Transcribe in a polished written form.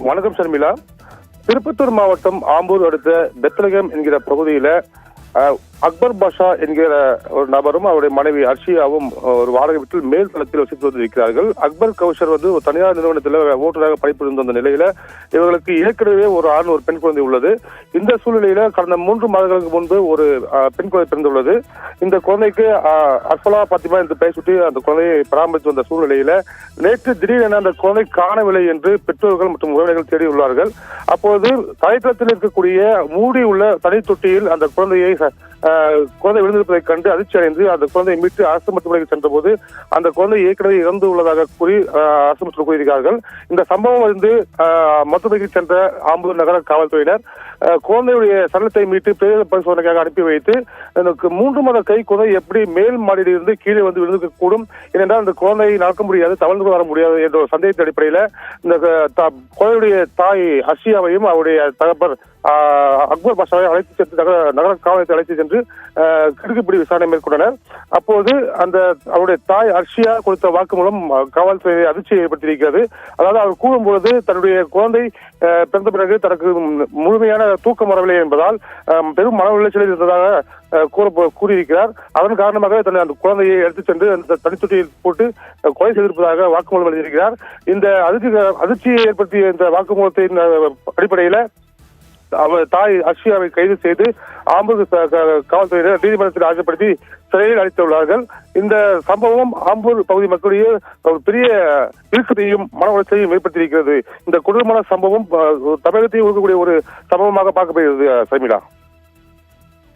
வணக்கம் ஷர்மிளா. திருப்பத்தூர் மாவட்டம் ஆம்பூர் அடுத்த பெத்லகேம் என்கிற பகுதியில அக்பர் பாஷா என்கிற ஒரு நபரும் அவருடைய மனைவி அர்ஷியாவும் ஒரு வாடகை வீட்டில் மேல் தளத்தில் வசித்து வந்திருக்கிறார்கள். அக்பர் கௌஷர் ஒரு தனியார் நிறுவனத்தில் ஓட்டுநராக பணிபுரிந்து வந்த நிலையில இவர்களுக்கு ஏற்கனவே ஒரு ஆண் ஒரு பெண் குழந்தை உள்ளது. இந்த சூழ்நிலையில கடந்த 3 மாதங்களுக்கு முன்பு ஒரு பெண் குழந்தை பிறந்துள்ளது. இந்த குழந்தைக்கு அர்ஃபலா பாத்திமா என்று பெயர் சுட்டி அந்த குழந்தையை பராமரித்து வந்த சூழ்நிலையில நேற்று திடீரென அந்த குழந்தை காணவில்லை என்று பெற்றோர்கள் மற்றும் உறவினர்கள் தேடியுள்ளார்கள். அப்போது தரைத்தளத்தில் இருக்கக்கூடிய மூடி உள்ள தனி தொட்டியில் அந்த குழந்தையை விழுந்திருப்பதை கண்டு அதிர்ச்சி அடைந்து அந்த குழந்தையை மீட்டு அரசு மருத்துவமனைக்கு சென்ற போது அந்த குழந்தை ஏற்கனவே இறந்து உள்ளதாக கூறி அரசு மருத்துவ கூறியிருக்கிறார்கள். இந்த சம்பவம் அறிந்து மருத்துவமனைக்கு சென்ற ஆம்பூர் நகர காவல்துறையினர் குழந்தையுடைய சடலத்தை மீட்டு பிரேத பரிசோதனைக்காக அனுப்பி வைத்து எனக்கு 3 மாத கை குழந்தை எப்படி மேல் மாடியில் இருந்து கீழே வந்து விழுந்திருக்க கூடும், ஏனென்றால் அந்த குழந்தையை நடக்க முடியாது, தவழ்ந்து வர முடியாது என்ற ஒரு சந்தேகத்தின் அடிப்படையில் இந்த குழந்தையுடைய தாய் அர்ஷியாவையும் அவருடைய தகப்பர் அக்பர் பாஷாவை அழைத்து சென்று நகர காவலத்தை அழைத்து சென்று கிடுக்குப்பிடி விசாரணை மேற்கொண்டனர். அப்போது அந்த அவருடைய தாய் அர்ஷியா கொடுத்த வாக்குமூலம் காவல்துறையை அதிர்ச்சியை ஏற்படுத்தியிருக்கிறது. அதாவது அவர் கூறும்பொழுது தன்னுடைய குழந்தை பிறந்த பிறகு தனக்கு முழுமையான தூக்கம் வரவில்லை என்பதால் பெரும் மன உளைச்சலில் இருந்ததாக கூறியிருக்கிறார். அதன் காரணமாக அந்த குழந்தையை எடுத்துச் சென்று அந்த தனித்தொட்டியில் போட்டு கொலை செய்திருப்பதாக வாக்குமூலம் எழுதியிருக்கிறார். இந்த அதிர்ச்சியை ஏற்படுத்திய இந்த வாக்குமூலத்தின் அடிப்படையில அவர் தாய் அர்ஷியாவை கைது செய்து ஆம்பூர் காவல்துறையினர் நீதிமன்றத்தில் ஆஜர்படுத்தி சிறையில் அடைத்துள்ளார்கள். இந்த சம்பவம் ஆம்பூர் பகுதி மக்களிடையே ஒரு பெரிய இறுக்கத்தையும் மன உளைச்சலையும் ஏற்படுத்தியிருக்கிறது. இந்த கொடூரமான சம்பவம் தமிழகத்தையும் இருக்கக்கூடிய ஒரு சம்பவமாக பார்க்கப்படுகிறது. சர்மிளா.